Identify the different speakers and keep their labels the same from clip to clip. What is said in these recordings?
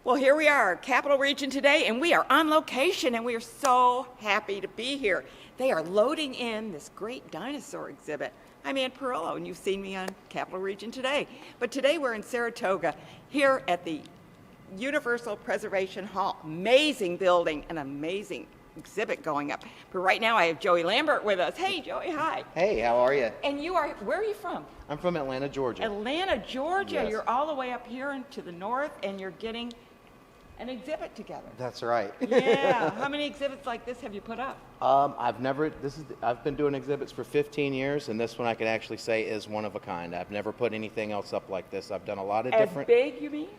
Speaker 1: Well, here we are, Capital Region today, and we are on location, and we are so happy to be here. They are loading in this great dinosaur exhibit. I'm Ann Perillo, and you've seen me on Capital Region today. But today we're in Saratoga, here at the Universal Preservation Hall. Amazing building, an amazing exhibit going up. But right now I have Joey Lambert with us. Hey, Joey, hi.
Speaker 2: Hey, how are you?
Speaker 1: And you are, where are you from?
Speaker 2: I'm from Atlanta, Georgia.
Speaker 1: Atlanta, Georgia.
Speaker 2: Yes.
Speaker 1: You're all the way up here and to the north, and you're getting an exhibit together.
Speaker 2: That's right.
Speaker 1: Yeah. How many exhibits like this have you put up?
Speaker 2: I've been doing exhibits for 15 years, and this one I can actually say is one of a kind. I've never put anything else up like this. I've done a lot of different.
Speaker 1: As big, you mean?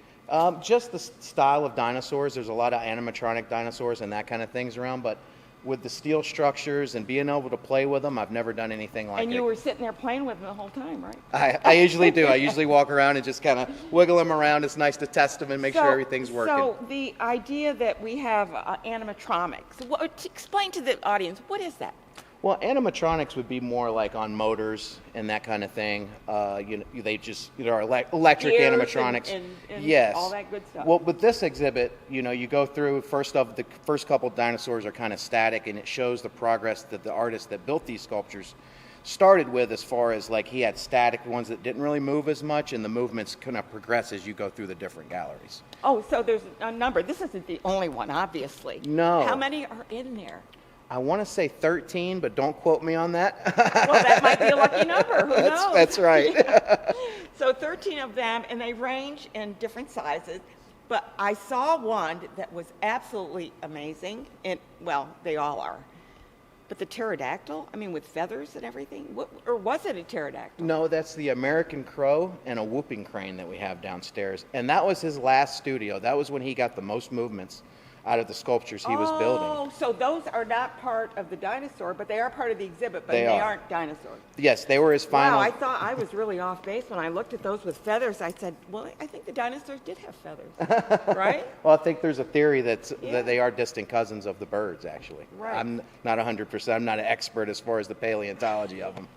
Speaker 2: Just the style of dinosaurs. There's a lot of animatronic dinosaurs and that kind of things around, but with the steel structures and being able to play with them, I've never done anything like it.
Speaker 1: And you were sitting there playing with them the whole time, right?
Speaker 2: I usually do. I usually walk around and just kind of wiggle them around. It's nice to test them and make sure everything's working.
Speaker 1: So the idea that we have animatronics, explain to the audience, what is that?
Speaker 2: Well, animatronics would be more like on motors and that kind of thing. They are electric
Speaker 1: Ears
Speaker 2: animatronics.
Speaker 1: And
Speaker 2: yes.
Speaker 1: all that good stuff.
Speaker 2: Well, with this exhibit, you go through the first couple dinosaurs are kind of static, and it shows the progress that the artist that built these sculptures started with, as far as like he had static ones that didn't really move as much, and the movements kind of progress as you go through the different galleries.
Speaker 1: Oh, so there's a number. This isn't the only one, obviously.
Speaker 2: No.
Speaker 1: How many are in there?
Speaker 2: I want to say 13, but don't quote me on that.
Speaker 1: Well, that might be a lucky number. Who knows?
Speaker 2: That's right.
Speaker 1: Yeah. So 13 of them, and they range in different sizes. But I saw one that was absolutely amazing. And, well, they all are. But the pterodactyl, with feathers and everything? Or was it a pterodactyl?
Speaker 2: No, that's the American crow and a whooping crane that we have downstairs. And that was his last studio. That was when he got the most movements out of the sculptures he was building.
Speaker 1: Oh, so those are not part of the dinosaur, but they are part of the exhibit, but they aren't dinosaurs.
Speaker 2: Yes, they were his final.
Speaker 1: Wow, I thought I was really off base when I looked at those with feathers. I said, well, I think the dinosaurs did have feathers, right?
Speaker 2: Well, I think there's a theory that they are distant cousins of the birds, actually.
Speaker 1: Right.
Speaker 2: I'm not 100%. I'm not an expert as far as the paleontology of them.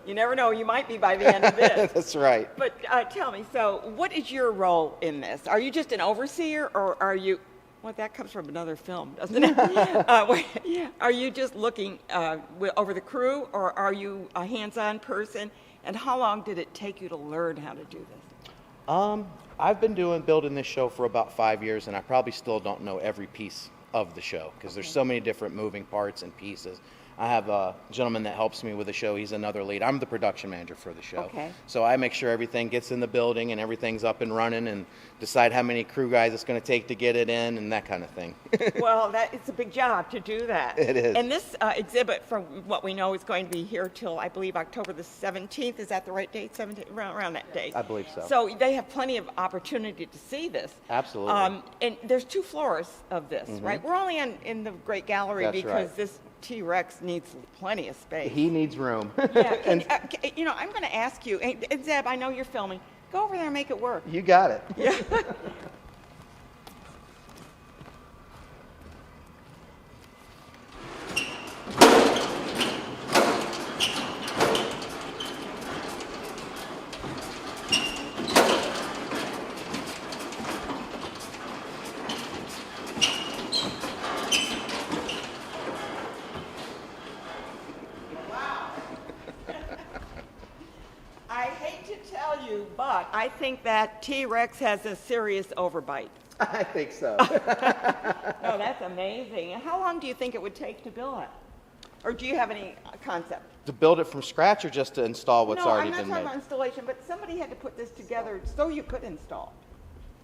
Speaker 1: You never know. You might be by the end of this.
Speaker 2: That's right.
Speaker 1: But tell me, so what is your role in this? Are you just an overseer, or are you... Well, that comes from another film, doesn't it? Are you just looking over the crew, or are you a hands-on person? And how long did it take you to learn how to do this?
Speaker 2: I've been building this show for about 5 years, and I probably still don't know every piece of the show because there's so many different moving parts and pieces. I have a gentleman that helps me with the show. He's another lead. I'm the production manager for the show.
Speaker 1: Okay.
Speaker 2: So I make sure everything gets in the building and everything's up and running, and decide how many crew guys it's going to take to get it in and that kind of thing.
Speaker 1: Well, it's a big job to do that.
Speaker 2: It is.
Speaker 1: And this exhibit, from what we know, is going to be here till, I believe, October the 17th. Is that the right date? 17th, around that date.
Speaker 2: I believe so.
Speaker 1: So they have plenty of opportunity to see this.
Speaker 2: Absolutely.
Speaker 1: And there's 2 floors of this, right? We're only in the Great Gallery.
Speaker 2: That's
Speaker 1: because
Speaker 2: right.
Speaker 1: This T-Rex needs plenty of space.
Speaker 2: He needs room.
Speaker 1: Yeah. I'm going to ask you, and Zeb, I know you're filming. Go over there and make it work.
Speaker 2: You got it.
Speaker 1: Yeah. I hate to tell you, but I think that T-Rex has a serious overbite.
Speaker 2: I think so.
Speaker 1: No, that's amazing. How long do you think it would take to build it? Or do you have any concept?
Speaker 2: To build it from scratch, or just to install what's already been made?
Speaker 1: No, I'm not talking about installation, but somebody had to put this together so you could install.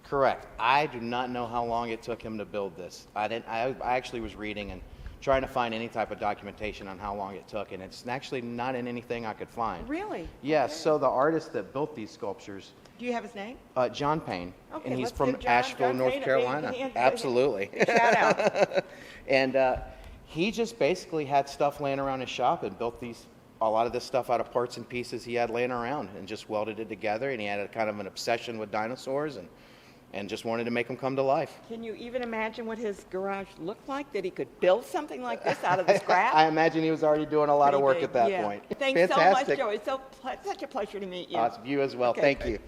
Speaker 2: Correct. I do not know how long it took him to build this. I actually was reading and trying to find any type of documentation on how long it took, and it's actually not in anything I could find.
Speaker 1: Really?
Speaker 2: Yes.
Speaker 1: Okay.
Speaker 2: So the artist that built these sculptures,
Speaker 1: Do you have his name?
Speaker 2: John Payne,
Speaker 1: Okay,
Speaker 2: and he's
Speaker 1: let's
Speaker 2: from
Speaker 1: give
Speaker 2: Asheville,
Speaker 1: John
Speaker 2: North
Speaker 1: Payne a
Speaker 2: Carolina.
Speaker 1: big hand.
Speaker 2: Absolutely.
Speaker 1: Shout out.
Speaker 2: And he just basically had stuff laying around his shop and built a lot of this stuff out of parts and pieces he had laying around, and just welded it together. And he had a kind of an obsession with dinosaurs, and just wanted to make them come to life.
Speaker 1: Can you even imagine what his garage looked like? That he could build something like this out of the scrap?
Speaker 2: I imagine he was already doing a lot of work
Speaker 1: Pretty
Speaker 2: at that
Speaker 1: big, yeah.
Speaker 2: point.
Speaker 1: Thanks
Speaker 2: Fantastic.
Speaker 1: so much, Joey. Such a pleasure to meet you.
Speaker 2: Awesome. You as well.
Speaker 1: Okay,
Speaker 2: Thank you.